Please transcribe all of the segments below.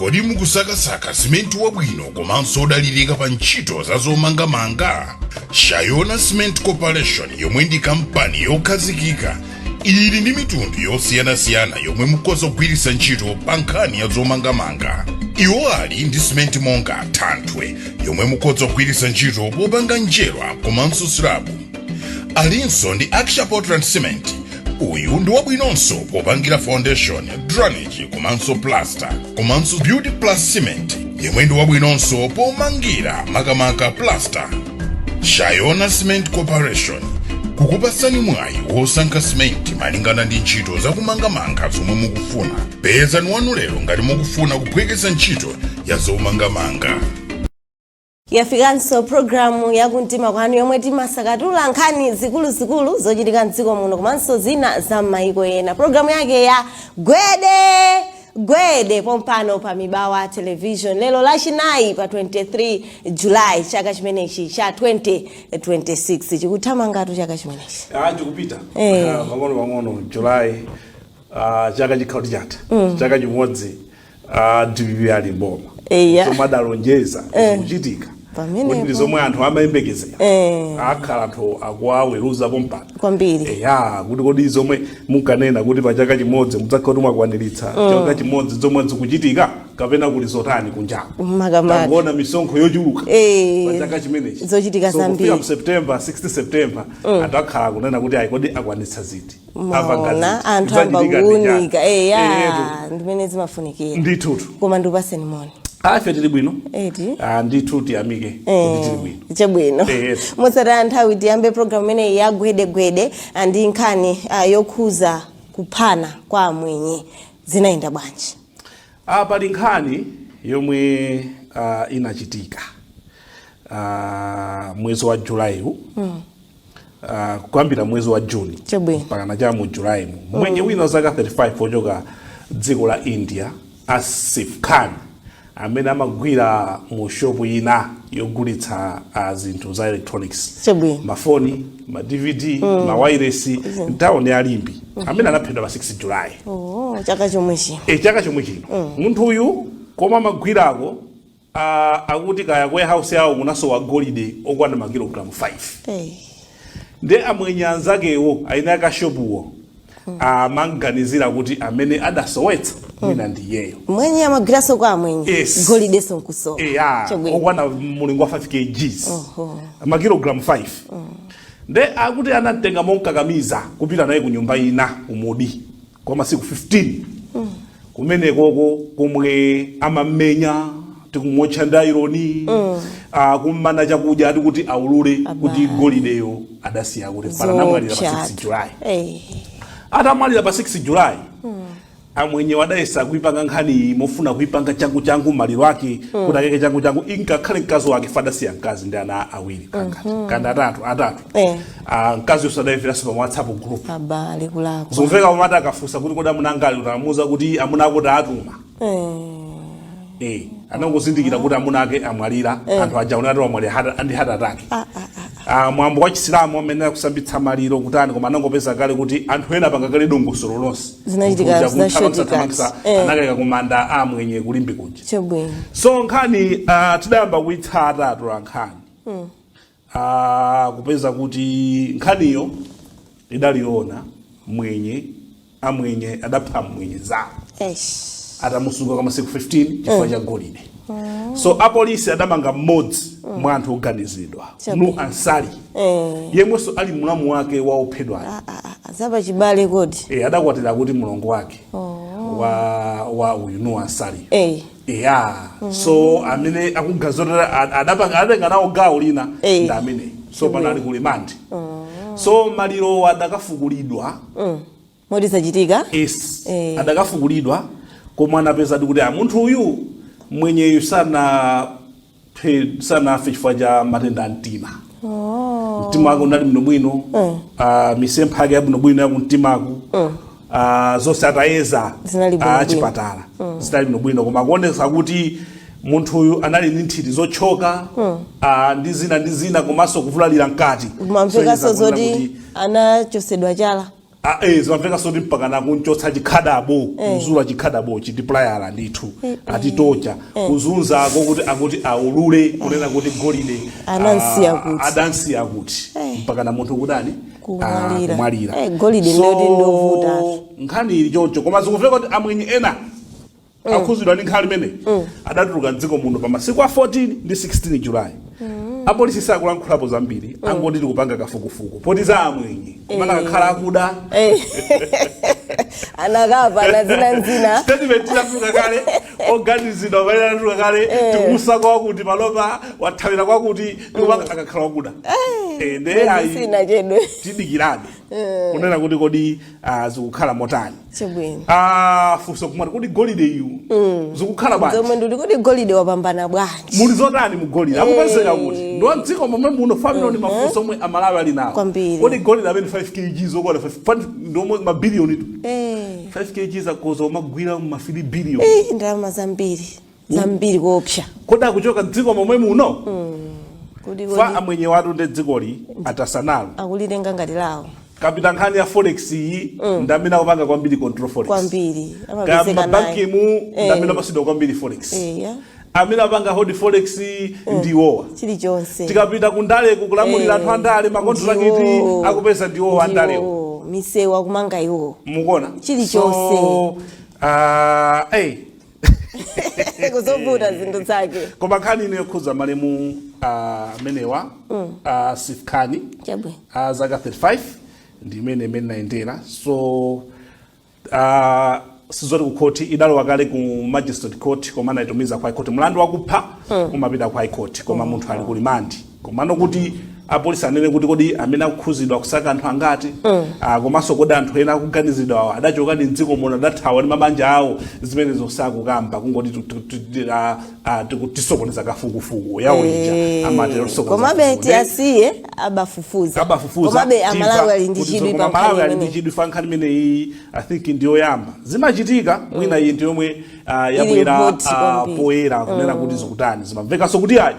kodi mukusakasaka simenti wabwino komanso odalirika pa ntchito za zomangamanga? Shayona Cement Corporation yomwe ndi kampani yokhazikika ili ndi mitundu yosiyanasiyana yomwe mukhoza kugwiritsa ntchito pa nkhani ya zomangamanga. Iwo ali ndi simenti monga Thanthwe yomwe mukhoza kugwiritsa ntchito popanga njerwa komanso silabu. Alinso ndi Aksha Portland Cement. Uyu ndi wabwinonso popangira foundation, drainage komanso plaster, komanso Beauty Plus Cement yemwe ndi wabwinonso pomangira makamaka plaster. Shayona Cement Corporation kukupasani mwayi wosankha cement malingana ndi ntchito zakumangamanga zomwe mukufuna. Pezani wanu lero ngati mukufuna kuphwekesa ntchito ya zomangamanga. Yafikanso programu yakumtima kwanu yomwe timasakatula nkhani zikulu zochitika mdziko muno komanso zina za maiko ena. Programu yake ya Gwede pompano pa Mibawa Television lero lachinayi pa 23 July chaka chimenechi cha 2026 chikuthamangatu chaka chimenechi. Chikupita pang'ono July chaka chikhaudi chata chaka chimodzi DPP ali mboma somadalonjeza kuchitika kuti zomwe anthu amayembekezera akhala anthu akuaweruza pompano kwambiri kuti kodi zomwe mukanena kuti pa chaka chimodzi mudzakhala mwakwaniritsa chaka chimodzi zomwe zikuchitika kapena kuli zotani kunjaku ngona misonkho yochuluka pa chaka chimenechi zochitika zambiri. So September 60 September anthu akhala kunena kuti kodi akwanitsa ziti mona anthu ambakuunika ndimene zimafunikira ndithutu koma ndipaseni moni afe tili bwino ndithu tiyamike kuti tili bwino chabwino mutsatira nthawi tiyambe programu imeneyi ya Gwede ndi nkhani yokhuza kuphana kwa amwenye zinayenda bwanji. Pali nkhani yomwe inachitika mwezi wa Julai kuyambira mwezi wa Juni mpaka na mu Julai mwenye wina zaka 35 pochoka dziko la India Asif Khan amene amagwira mu shopu ina yogulitsa zinthu za electronics mafoni, ma DVD, ma wireless town ya Limbi amene anaphedwa pa 6 July chaka chomwechi chaka chomwechi munthu uyu koma magwirako akuti kaya kwa house yawo munasowa golide okwana makilogramu 5 nde amwenye anzakewo aina ka shopuwo amanganizira kuti amene adasowetsa mwina ndiyeyo mwenye amagwiraso kwa amwenye golide sonkuso okwana mulingo wa 5 kgs makilogramu 5 nde akuti anatenga monkakamiza kupita naye ku nyumba ina umudi kwa masiku 15 kumene koko komwe amamenya tikumotcha ndaironi kummana chakudya ati kuti aulule kuti golideyo adasiya kuti pana namwalira pa 6 July atamwalira pa 6 July amwenye wadayesa kuipanga nkhani mofuna kuipanga changu maliro ake kuti akeke changu ingakhale mkazi wake fadasiya mkazi ndi ana awiri kanda atatu mkazi yosadayifiraso pa WhatsApp group abale kulako zomveka pamata akafusa kuti kodi amunangali utamuza kuti amunako atuma anangozindikira kuti amunake amwalira anthu ajaona ati wamwalira andi heart attack mwambo wa Chisilamu amene kusambitsa maliro kutani koma anangopeza kale kuti anthu ena pangakale dongosolo lonse zinachitika zashotikazi anakayika kumanda amwenye kulimbi kuja chabwino. So nkhani tidayamba kuitsata atola nkhani kupeza kuti nkhaniyo idaliona amwenye adapha mwenye zawo atamusunga kwa masiku 15 chifukwa cha golide. So apolisi adamanga mmodzi mwa anthu oganizidwa nu Ansari yemwenso ali mulamu wake wa ophedwa zaba chibale kodi adakwatira kuti mulongo wake wa uyu nu Ansari so amene akugazotera adatenga nawo gawo lina nda amene so panali ku rimandi so maliro adakafukulidwa modi zachitika adakafukulidwa koma anapeza kuti munthu uyu mwenyeyu sana chifukwa cha matenda mtima mtima wake unali bwino misempha yake yabwino ya kumtimako zonse atayeza chipatala zinali bwino koma kuonesa kuti munthu uyu anali ndi nthiti zochoka ndi zina komanso kuvulalira mkati mamvekaso zoti anachosedwa chala zimamveka soti mpaka nakunchotsa chikhadabo kuzula chikhadabo chitiplayala ndithu atitocha kuzunzako kuti aulule kunena kuti golide adansiya kuti mpaka na munthu kudani kumwalira golide ndovuta nkhani ili choncho koma zikumveka kuti amwenye ena akhuzidwa ndi nkhani imene adatuluka mdziko muno pa masiku a 14 ndi 16 Julayi apolisi sakulankhulapo zambiri angoti tikupanga kafukufuku poti za amwenye kumana kakhala akuda anakapa na zina statement inatuka kale oganizidwa pale inatuka kale tikusa kwa kuti palopa wathawira kwa kuti tikupanga akakhala akuda ende sina chedwe tidikirani kunena kuti kodi zikukhala motani chebweni fuso kumati kuti golide yu zikukhala bwanji zomwe nduli kuti golide wapambana bwanji muli zotani mu golide akupezeka kuti ndo mdziko momwe muno family ni mafuso omwe amalawi ali nawo kodi golide amene 5 kg zokwana 5 ndo mabilioni tu 5 kg zakoza magwira mu mafili billion ndalama zambiri kuopsha kodi akuchoka mdziko momwe muno fa amwenye watu ndi dzikoli atasanalo akulitenga ngati lawo kapita nkhani ya forex iyi ndamina kupanga kwambiri control forex kwambiri kama banki mu ndamina pasidwa kwambiri forex amina panga hold forex ndiwowa chili chonse tikapita kundale kukulamulira anthu andale makontrakt akupeza ndiwo andalewo misewa kumanga iwo mukona chili chonse kuzovuta zinthu zake koma nkhani ine yokhuza malemu amenewa Sifkhani zaka 35 ndi imene nayendera so sizoti kukhoti idalowa kale ku magistrate court koma naitumiza kwa court mlandu wakupha umapita kwa court koma munthu ali ku rimandi komano kuti apolisi anene kuti kodi amene akukhuzidwa kusaka anthu angati komanso kodi anthu ena akuganizidwa adachoka ndi mdziko muno adathawa ndi mabanja awo zimene zosakukamba kungoti tisokoneza kafukufuku yawo ija amatero sokoneza komabe tiasiye abafufuza komabe amalawi ali ndi chidwi pa amalawi ali ndi chidwi fa nkhani imene iyi I think ndiyo yamba zimachitika mwina iyi ndi yomwe yabwera poera kunena kuti zikutani zimamveka so kuti ayi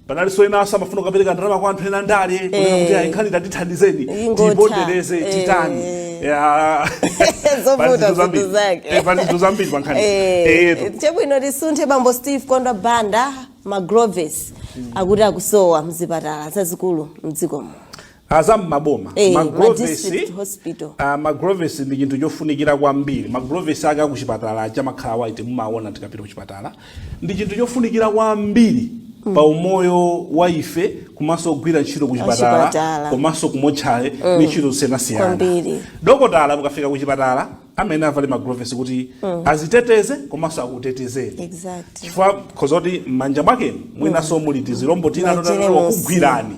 panaliso ena samafuna kupereka ndalama kwa anthu ena ndale kunena kuti ayikhani tatithandizeni tibondereze titani zovuta zinthu zake palizinthu zambiri pankhani chebwino tisunthe bambo Steve Kondwa Banda Magroves akuti akusowa mzipatala zazikulu mdzikomo azam maboma Magroves ndi chinthu chofunikira kwambiri Magroves aka kuchipatala chamakhala waite mumaona tikapita kuchipatala ndi chinthu chofunikira kwambiri pa umoyo wa ife kumaso kugwira ntchito kuchipatala komanso kumotchale ni ntchito zosiyanasiyana dokotala mukafika kuchipatala amene avale Magroves kuti aziteteze komanso akutetezere chifukwa kozoti m'manja mwake mwinaso muli tizilombo tina kugwirani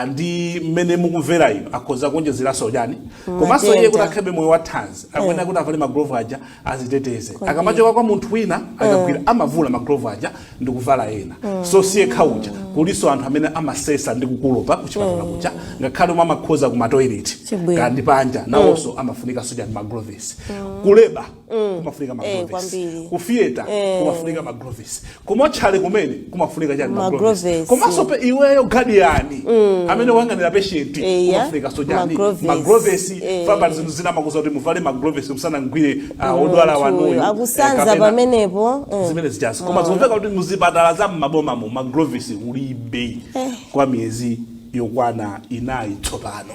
ndi mmene mukumvera ino akhoza kuonjezeraso chani komanso iye kuti akhebe moyo wa thanzi akwena kuti avale magrovu aja aziteteze akamachoka kwa munthu wina akagwira amavula magrovu aja ndi kuvala ena so siye khauja kuliso anthu amene amasesa ndi kukulopa kuchipatala kuja ngakhale omwe amakhoza kumatoilet kandi panja nawonso amafunika sojani magroves kuleba kumafunika magroves kufieta kumafunika magroves kumotchale kumene kumafunika chani magroves komanso pe iweyo guardian amene wang'anira patient kumafunika sojani magroves famba zinthu zina makuza kuti muvale magroves musana ngwire odwala wanuyo akusanza pamenepo zimene zijazi koma zikumveka kuti muzipatala za mmaboma mu magroves ulibe kwa miyezi yokwana inayi tsopano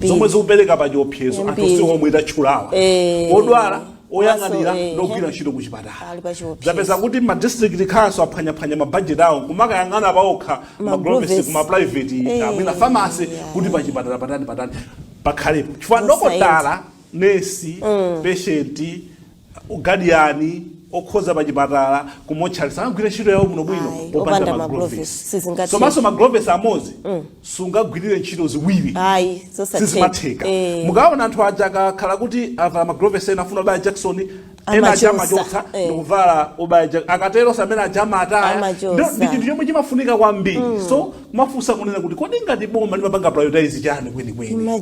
zomwe zikupereka pa chiopsezo anthu siomwe tatchulawa odwala oyang'anira ndogwira ntchito kuchipatala zapeza kuti ma district council aphwanyaphwanya mabudget awo kumakayang'ana paokha magroves kuma private mwina pharmacy kuti pachipatala patani pakhalepo chifukwa dokotala nesi patient guardian okhoza pachipatala kumotchalisa angwira ntchito yawo muno bwino popanda magroves somanso magroves amozi sungagwirire ntchito ziwiri sizimatheka mukaona anthu aja akakhala kuti avala magroves ena afuna obaya Jackson ena ajamachotsa ndikuvala obaya akatero samene ajamataya ndi chinthu chomwe chimafunika kwambiri so mafunsa kunena kuti kodi ngati boma limapanga prioritize chani kwenikweni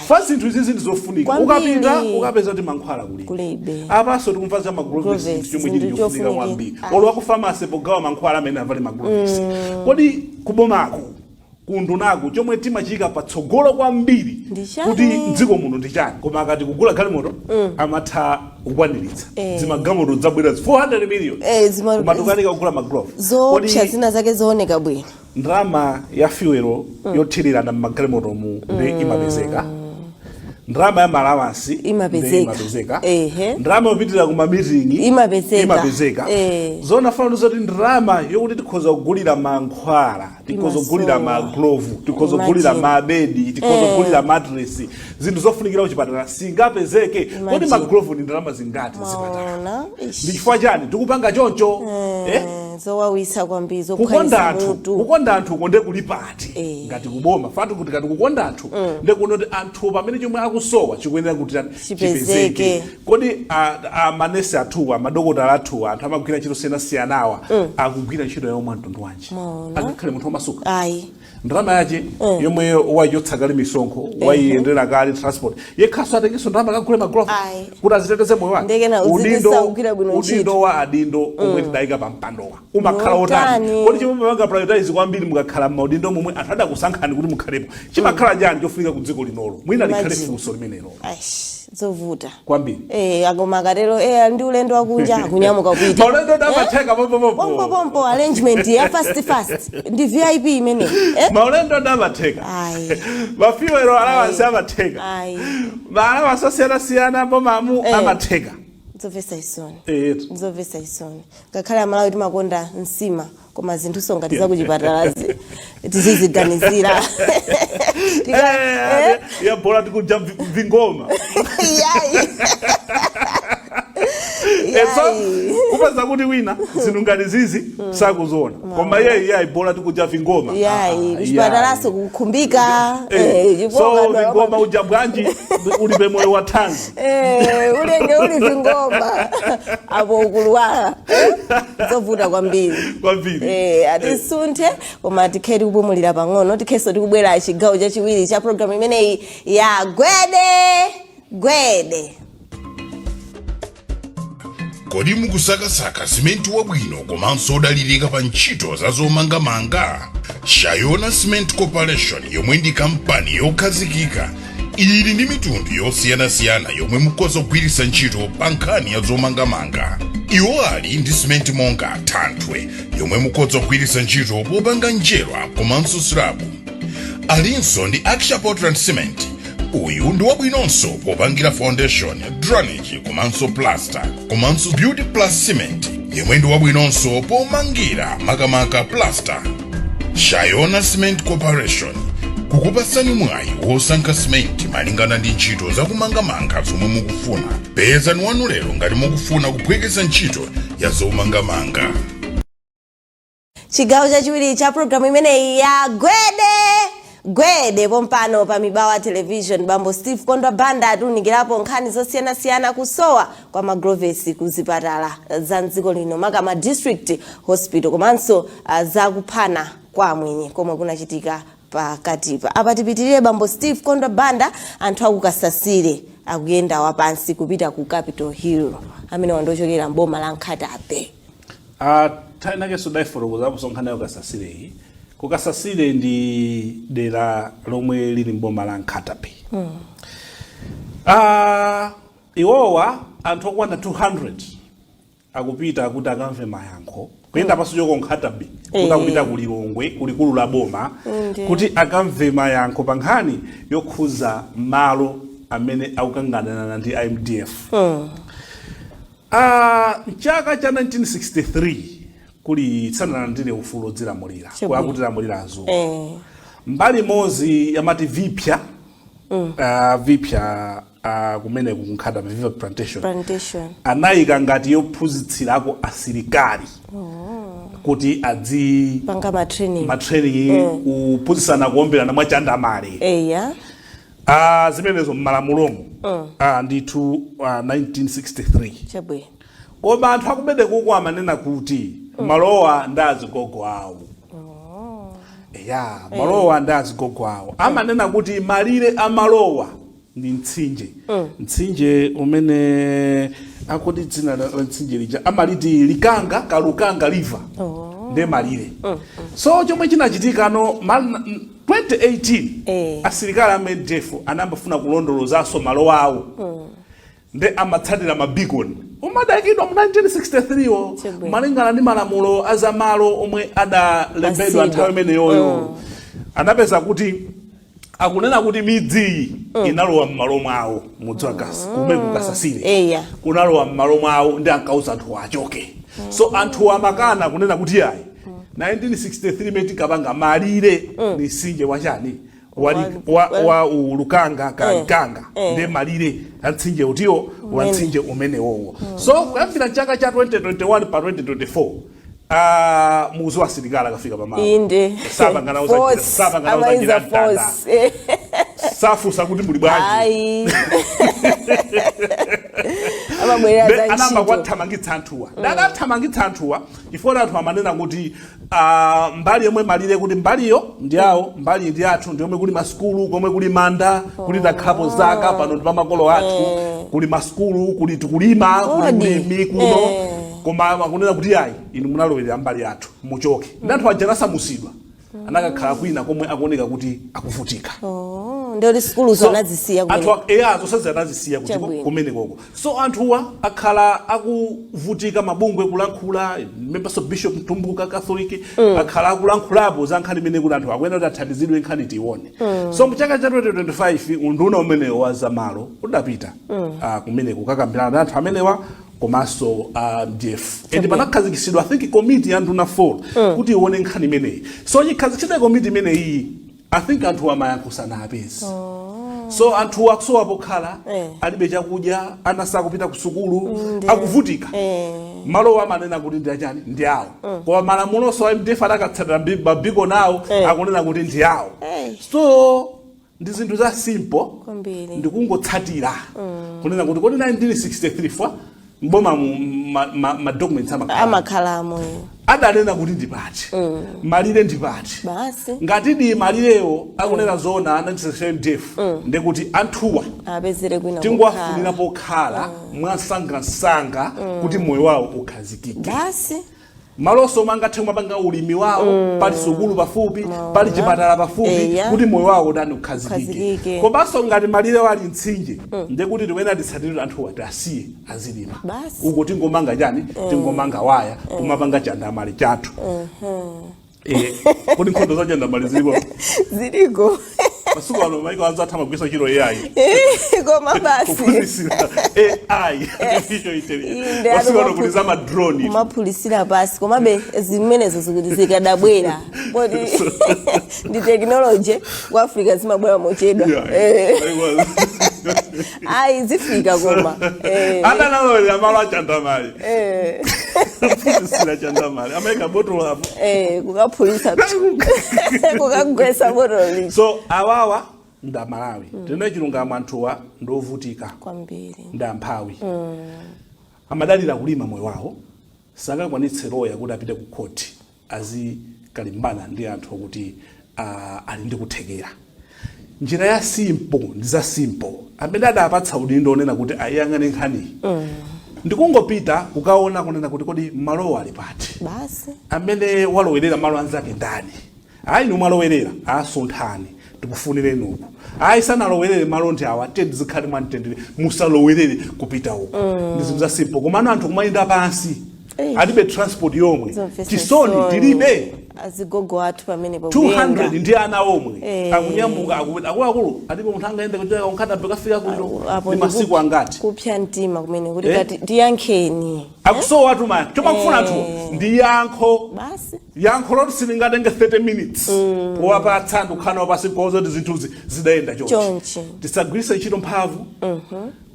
First into zizi ndizofunika ukapita ukapeza kuti mankhwala kulibe apaso tikumva za magroves chomwe chikufunika kwambiri olo ku pharmacy pogawa mankhwala amene avale magroves kodi kubomako kundunaku chomwe timachika patsogolo kwambiri kuti dziko muno ndi chani koma akati kugula galimoto amatha kukwaniritsa zimagalimoto zabwera 400 million koma tukanika kugula maglove zopsa zina zake zooneka bwino ndrama ya fuel yothirira magalimoto mu ndi imapezeka ndrama ya malawansi imapezeka ndrama yopitira ku mamitingi imapezeka zona fano zoti ndrama yokuti tikhoza kugulira mankhwala tikhoza kugulira maglove tikhoza kugulira mabedi tikhoza kugulira mattress zinthu zofunikira kuchipatala singapezeke kodi maglove ni ndrama zingati zipatala ndi chifukwa chani tikupanga choncho zowawisa kwambiri kukonda anthu konde kuli pati ngati kuboma fatu kuti ngati kukonda anthu ndikunoti anthu pamene chomwe akusowa chikuyenera kuti chipezeke kodi amanesi athu amadokotala athu anthu amagwira ntchito siyanasiyanawa akugwira ntchito yomwe mtundu wanji akakhale munthu wamasuka ndrama yache yomwe wayotsa kale misonkho wayiyendera kale transport yekhaso atengeso ndrama kagule maglove kuti aziteteze moyo wake udindo wa adindo omwe tidayika pa mpandowa umakhala otani kodi chimwe manga prioritize kwambiri mukakhala maudindo momwe anthu adakusankhani kuti mukhalepo chimakhala jani chofunika ku dziko linolo mwina likhale funso limenelo zovuta kwambiri agoma katero ndi ulendo wakunja akunyamuka kupita maulendo ndamatheka pompo arrangement ya fast ndi VIP imene maulendo ndamatheka mafiwero alawansi amatheka malawansi osiyana pomamu amatheka nzomvetsa isoni ngakhale amalawi timakonda nsima koma zinthu songa tizakuchipatalazi tiziziganizira bora tikuja vingoma kupeza kuti wina zinthu ngati zizi sakuzona koma iye bora tikuja vingoma kuchipatalaso kukhumbika so vingoma uja bwanji ulibe moyo wa thanzi ulenge uli vingoma apo ukulwala zovuta kwambiri atisunthe koma tikheti kupumulira pang'ono tikheso tikubwera chigawo chachiwiri cha programu imeneyi ya Gwede. Kodi mukusakasaka simenti wabwino komanso odalirika pa ntchito za zomangamanga? Shayona Cement Corporation yomwe ndi kampani yokhazikika ili ndi mitundu yosiyanasiyana yomwe mukhoza kugwiritsa ntchito pa nkhani ya zomangamanga. Iwo ali ndi simenti monga Thanthwe yomwe mukhoza kugwiritsa ntchito popanga njerwa komanso slabu. Alinso ndi Aksha Portland Cement. Uyu ndi wabwinonso popangira foundation, drainage komanso plaster komanso Beauty Plus Cement yomwe ndi wabwinonso pomangira makamaka plaster. Shayona Cement Corporation kukupatsani mwayi wosankha simenti malingana ndi ntchito zakumangamanga zomwe mukufuna. Pezani wanu lero ngati mukufuna kuphweketsa ntchito ya zomangamanga. Chigawo chachiwiri cha programu imeneyi ya Gwede pompano pa Mibawa Television. Bambo Steve Kondwa Banda atunikirapo nkhani zosiyanasiyana kusowa kwa magrovesi kuzipatala za mdziko lino makama district hospital komanso zakuphana kwa mwenye komwe kunachitika pakatipa. Apa tipitirire Bambo Steve Kondwa Banda anthu akukasasire akuyenda wapansi kupita ku Capitol Hill amene wandochokera mboma la Nkhatabe. Tainake sudai kuzapo sonkhana yokasasire kukasasire ndi dera lomwe lili mboma la Nkhatabe. Iwowa anthu okwana 200 akupita kuti akamve mayankho kuyenda paso choko Nkhatabe kupita ku Lilongwe kulikulu la boma kuti akamve mayankho pa nkhani yokhuza malo amene akukangana ndi IMDF. Mchaka cha 1963 kuli tsana ndine ufulu dzilamulira kwa kuti lamulira azungu mbali mozi yamati vipya kumene ku Nkhatabe Viva plantation anayika ngati yophunzitsirako asilikali kuti adzi panga matraining kuphunzitsana kuombera mwa chandamale zimenezo mmalamulomo ndithu 1963 chabwe koma anthu akubede kuko amanena kuti malowa ndazigogo awo. Malowa ndazigogo awo. Amanena kuti malire amalowa ndi mtsinje umene akuti dzina la mtsinje lija amaliti Kalukanga river. nde malire so chomwe chinachitika no 2018 asilikali amene defu anambafuna kulondolozanso malo awo nde amatsatira mabigoni umadakidwa mu 1963 wo malingana ndi malamulo azamalo omwe adalembedwa nthawi imeneyoyo anapeza kuti akunena kuti midzi inalowa m'malo mwawo mudzi wa Gasa kumene kukasasire kunalowa m'malo mwawo ndi ankauza anthu achoke so anthu amakana kunena kuti ayi 1963 meti kapanga malire ni sinje wachani wa ulukanga kankanga ndi malire antsinje utiyo wantsinje umene wowo so kuyambira chaka cha 2021 pa 2024 muzi wa silikala kafika pamalo inde saba ngana safu sakuti muli bwanji anamba kwathamangitsa anthuwa ndadathamangitsa anthuwa ifuna anthu amanena kuti mbali yomwe malire kuti mbaliyo ndi awo mbali ndi athu ndi yomwe kuli maskulu komwe kuli manda kuli takhapo zaka pano ndi pamakolo athu kuli maskulu kuli tikulima kuli mikuno koma akunena kuti ayi inu munalowerera mbali athu muchoke ndi anthu aja anasamusidwa anakakhala kwina komwe akuoneka kuti akuvutika ndio skulu zonazisiya kumene anthu zosazi anazisiya kuti kumene koko so anthuwa akhala akuvutika mabungwe kulankhula members of Bishop Mtumbuka Catholic akhala akulankhulapo za nkhani imene kuti anthu akuyenda kuti athandizidwe nkhani tione so mchaka cha 2025 unduna umenewo wa zamalo udapita kumene kukakambirana na anthu amenewa komanso DF and panakhazikitsidwa I think committee ya nduna 4 kuti ione nkhani imeneyi so chikhazikitsidwa committee imeneyi I think anthu amayankhusana apezi so anthu akusowa pokhala alibe chakudya anasa kupita ku sukulu akuvutika malo amanena kuti ndi achani ndi awo koma malamulo so MDF adakatsatira mabiko nawo akunena kuti ndi awo so ndi zinthu za simple ndikungotsatira kunena kuti kodi 1963 fa mboma ma documents amakhalamo adanena kuti ndipati malire ndipati basi ngati di malirewo akunena zona anandiseshe def ndekuti anthuwa apezere kwina tingwafunira pokhala mwasangasanga kuti moyo wawo ukhazikike basi maloso mangathe mapanga ulimi wawo pali sukulu pafupi pali chipatala pafupi kuti moyo wawo dani ukhazikike komanso ngati malire wali mtsinje ndekuti tiwena tisatire anthu atasiye azilima uko tingomanga chani tingomanga waya kumapanga chandamali chathu kuti nkhondo za chandamali ziliko masuku ano maiko anzatha magwisa chiro AI koma basi kufunisira AI artificial intelligence masuku ano kuliza ma drone kumapulisira basi komabe zimenezo zikuti zikadabwera bodi ndi technology ku Africa zimabwera mochedwa ai zifika koma ana nawo ya mala chandamali kufunisira chandamali amaika bottle hapo kukapulisa kukagwesa bottle so awawa nda Malawi tene chilungamo anthuwa ndovutika kwambiri nda mphawi amadalira kulima moyo wawo sakakwanitse loya kuti apite ku court azikalimbana ndi anthu kuti ali ndi kuthekera njira ya simple ndi za simple amene adapatsa udindo onena kuti ayang'ane nkhani ndikungopita kukaona kunena kuti kodi malowa ali pati basi amene walowerera malo anzake ndani ayi numalowerera asunthani tikufunire nuku ayi sanalowerere malo ndi awa tedi zikhali mwantendere musalowerere kupita uko ndizinthu za simple komano anthu kumayenda pansi alibe transport yomwe chisoni tilibe azigogo athu pamene po 200 ndi ana omwe akunyamuka akulu alipo munthu angaende kucheka unkata bekafika kuliro ni masiku angati kupya mtima kumene kuti kati ndiyankheni akusowa watu maya choma kufuna anthu ndi yankho basi yankho loti silingatenge 30 minutes kuwapatsa ndikukhana wapasi kozo ndi zinthuzi zidayenda chonchi tisagwiritse ntchito mphamvu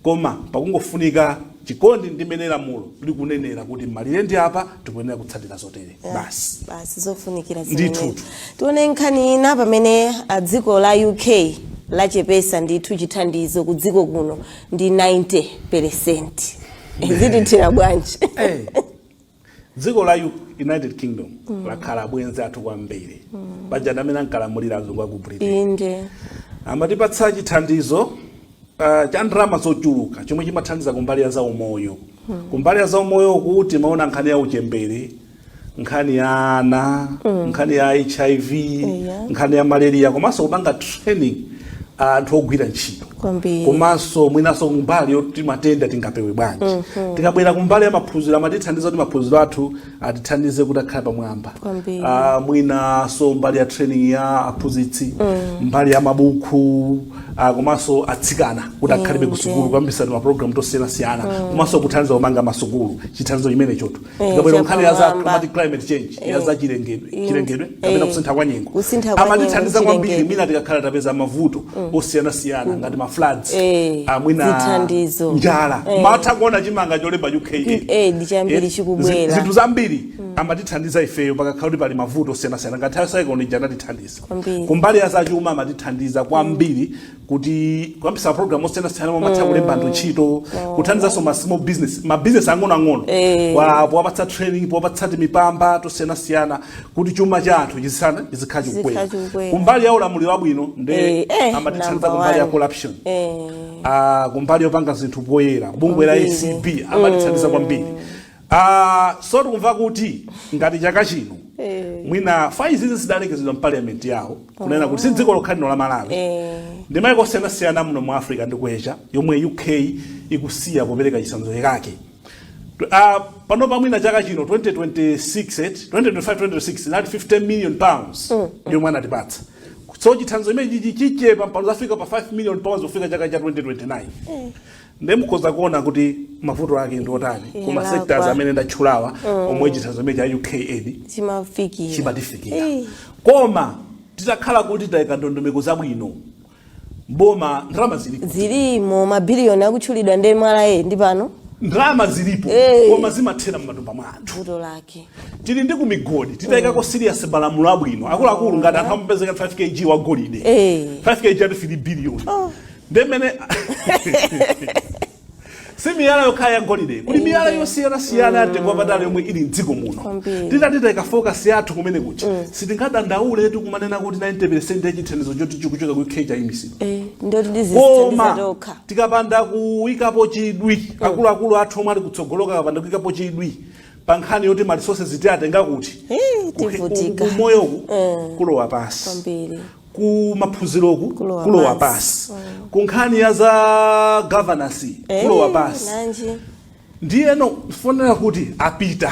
koma pakungofunika chikondi ndimene lamulo likunenera kuti malire ndi apa tikuyenera kutsatira zotere basi zofunikira zimene tione nkhani ina pamene dziko la UK lachepesa ndithu chithandizo ku dziko kuno ndi 90% zitithira bwanji dziko la United Kingdom lakhala bwenzi athu kwambiri paja amene ankalamulira azungu aku Britain amatipatsa chithandizo cha ndalama zochuluka chomwe chimathandiza kumbali ya za umoyo kumbali ya za umoyo kuti maona nkhani ya uchembere nkhani ya ana nkhani ya HIV nkhani ya malaria komanso kupanga training anthu ogwira ntchito komanso mwinaso kumbali yoti matenda tingapewe bwanji tikabwera kumbali ya maphunziro amatithandiza kuti maphunziro athu atithandize kuti akhale pamwamba mwinaso mbali ya training ya aphunzitsi mbali ya mabuku komanso atsikana kuti akhalibe kusukulu kuyambisa ma program tosiyanasiyana komanso kuthandiza kumanga masukulu chithandizo chimene choto tikabwera nkhani ya za climatic climate change ya za chilengedwe kapena kusintha kwa nyengo amatithandiza kwambiri mwina tikakhala tapeza mavuto osiyanasiyana ngati ma floods mwina njala matha kuona chimanga cholemba UKAID chikubwera zinthu zambiri amatithandiza ifeyo pakakhala kuti pali mavuto osiyanasiyana ngati cyclone anatithandiza kumbali ya zachuma amatithandiza kwambiri kuti kuyambisa program osiyanasiyana matha kulemba ntchito kuthandizanso ma small business ma business ang'onoang'ono powapatsa training powapatsa mipamba tosiyanasiyana kuti chuma cha anthu chizikhala chikukwera kumbali ya ulamuliro wabwino ndi amatithandiza kumbali ya corruption kumbali yopanga zinthu poyera bungwe la ACB amatithandiza kwambiri so tikumva kuti ngati chaka chino mwina faizi izi zidalekezedwa mparliament yawo kunena kuti si dziko lokhalino la Malawi ndi mayiko osiyanasiyana muno mu Africa ndi kuecha yomwe UK ikusiya popereka chitsanzo chake panopa mwina chaka chino 2025-26 nati 50 million pounds yomwe anatipatsa so chitsanzo imechi chichepa mpano zafika pa 5 million pounds kufika chaka cha 2029 ndemukhoza kuona kuti mavuto ake ndotani kuma sectors amene ndatchulawa omwe chitsanzo imechi ya UKAID chimatifikira koma titakhala kuti tayika ndondomeko zabwino mboma ndalama zilimo mabiliyoni akutchulidwa ndi mwala ndi pano ndalama zilipo koma zimathera m'matumba mwathu vuto lake tili ndi kumigodi titayikako serious malamulo abwino akuluakulu ngati anthu amapezeka 5 kg wa golide 5 kg ati 3 billion ndemene si miyala yokhaya golide kuli miyala yosiyanasiyana yatengo patali yomwe ili mdziko muno titayika focus yathu kumene kucha sitingadandaule tikumanena kuti 90% yachithandizo choti chikuchoka ku KJ imisipo koma tikapanda kuyikapo chidwi akuluakulu athu omwe ali kutsogoloka kapanda kuyikapo chidwi pa nkhani yoti ma resources tiatenga kuti umoyoku kulowa pasi ku maphunziroku kulowa pasi ku nkhani ya za governance kulowa pasi ndiyeno fonera kuti apita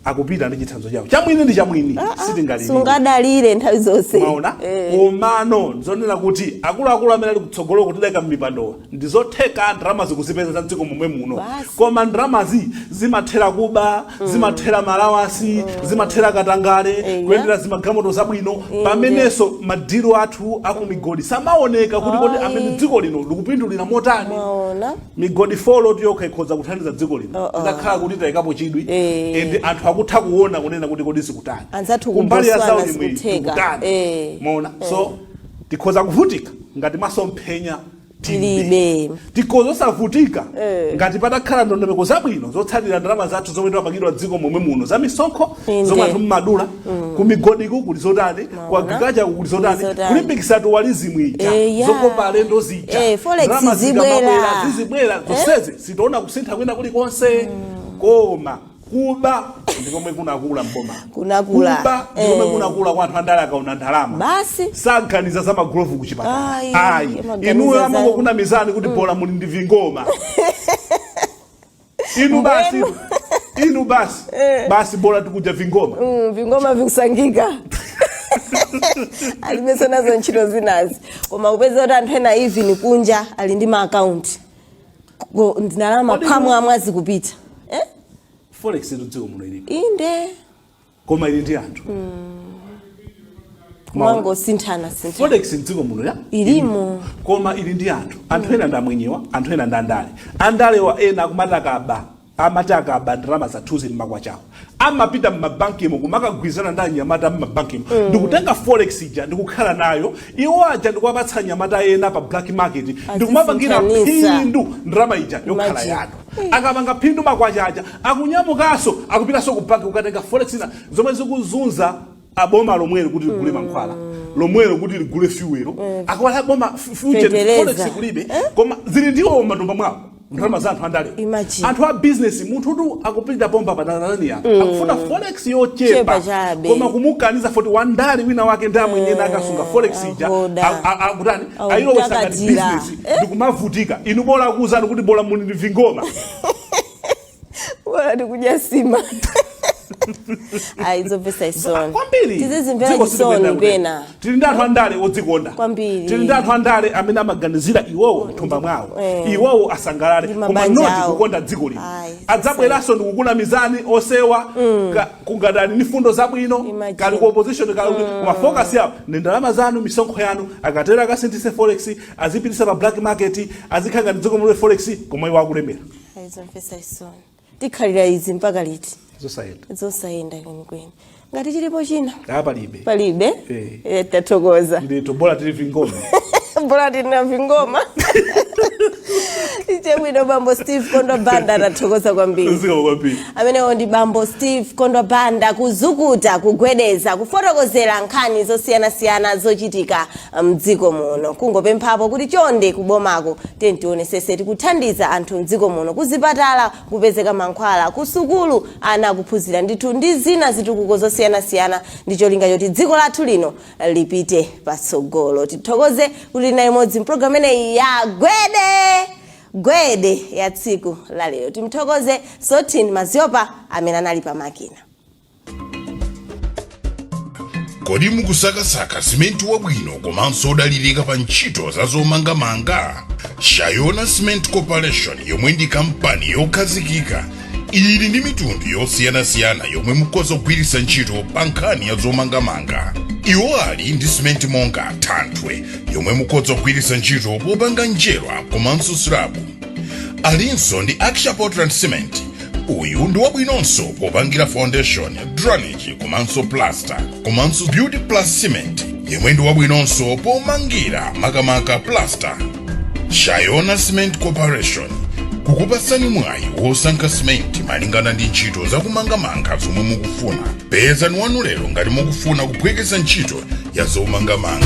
akupita ndi chitsanzo chawo chamwini ndi chamwini sitingalire sungadalire nthawi zonse maona komano zonena kuti akuluakulu amene ali kutsogolo kuti dayika m'mipandowa ndizotheka ndalama zikuzipeza za mdziko momwe muno koma ndalamazi zimathera kuba zimathera malawasi zimathera katangale kuyendera zimagamoto zabwino pamenenso madiro athu akumigodi samaoneka kuti kodi amene dziko lino likupindulira motani migodi follow yokha ikhoza kuthandiza dziko lino tidakhala kuti tayikapo chidwi and anthu akutha kuona kunena kuti kodi sikutani kumbali ya zawo imwe tikutani maona so tikhoza kuvutika ngati masomphenya tilibe tikhoza osavutika ngati patakhala ndondomeko zabwino zotsatira ndalama zathu zomwe timapangidwa dziko momwe muno za misonkho zomwe anthu mmadula kumigodiku kuli zotani ku agriculture kuli zotani kulimbikitsa tourism ija zokopa alendo zija ndalama zizibwera zonsezi sitiona kusintha kwina kulikonse koma kuba ndikomwe kunakula mboma kuba ndikomwe kunakula kwa anthu andale akaona ndalama basi saganiza za magrovu kuchipata inuyo amango kuna mizani kuti bola muli ndi vingoma inu basi bola tikuja vingoma vingoma vikusangika alibeso nazo ntchito zinazi koma kupeza kuti anthu ena even kunja ali ndi ma account ndalama pamwe amwazi kupita forex ndziko muno ili inde koma ili ndi anthu mango sinthana forex ndziko muno ya ilimo koma ili ndi anthu ena ndamwenyewa anthu ena andale wa ena akumatakaba amatakaba ndalama za 2000 makwachawo amapita mmabanki mo kumakagwizana ndi anyamata mmabanki mo ndikutenga forex ija ndikukhala nayo iwo aja ndikuwapatsa anyamata ena pa black market ndikumapangira phindu ndalama ija yokhala yanu akapanga phindu makwachaja akunyamukaso akupitaso ku banki kukatenga forex ina zomwe zikuzunza aboma lomwelo kuti ligule mankhwala lomwelo kuti ligule fuel akwala boma future forex kulibe koma zili ndiwo matumba mwawo ndalama za anthu andale Imagine. anthu a business munthu tu akupita pomba pa Tanzania akufuna forex yochepa chabe. koma kumukaniza 41 ndale wina wake ndamwenyena akasunga forex ija akutani ayilo wasanga business ndikumavutika inu bola kuuzani kuti bola muni vingoma wala ndikuja sima aizo pesa isoni kwambiri tizizimvera chisoni pena tili ndi anthu andale odzikonda kwambiri tili ndi anthu andale amene amaganizira iwowo mthumba mwawo iwowo asangalale koma noti kukonda dziko lino adzabweranso ndikukunamizani osewa kungadani ni fundo zabwino kali ku opposition kali koma focus yawo ndi ndalama zanu misonkho yanu akatera akasintise forex azipitisa pa black market azikhanga ndi dziko mule forex koma iwo akulemera aizo pesa isoni tikhalira izi mpaka liti zosaenda kwenikweni ngati chilipo china palibe tathokoza ndito bola tili vingoma bola tina vingoma ichebwino bambo Steve Kondwa Banda tathokoza kwambiri amenewo ndi bambo Steve Kondwa Banda kuzukuta kugwedeza kufotokozera nkhani zosiyana-siyana zochitika mdziko muno kungopemphapo kuti chonde kubomako tentionesese tikuthandiza anthu mdziko muno kuzipatala kupezeka mankhwala kusukulu ana kuphunzira ndithu ndi zina zitukuko zosiyana-siyana ndi cholinga choti dziko lathu lino lipite patsogolo tithokoze kuti na imodzi mpulogalamu ineyi ya Gwede ya tsiku la lero timthokoze Sotin Maziopa amene anali pa makina. Kodi mukusakasaka simenti wabwino komanso odalirika pa ntchito zazomangamanga? Shayona Cement Corporation yomwe ndi kampani yokhazikika ili ndi mitundu yosiyana-siyana yomwe mukhoza kugwiritsa ntchito pa nkhani ya zomangamanga. Iwo ali ndi simenti monga Thanthwe yomwe mukhoza kugwiritsa ntchito popanga njerwa komanso sirabu. Alinso ndi Aksha Portland Cement. Uyu ndi wabwinonso popangira foundation, drainage komanso plaster komanso Beauty Plus Cement yemwe ndi wabwinonso pomangira makamaka plaster. Shayona Cement Corporation kukupasani mwayi wosankha simenti malingana ndi ntchito zakumangamanga zomwe mukufuna. Pezani wanu lero ngati mukufuna kuphwekesa ntchito ya zomangamanga.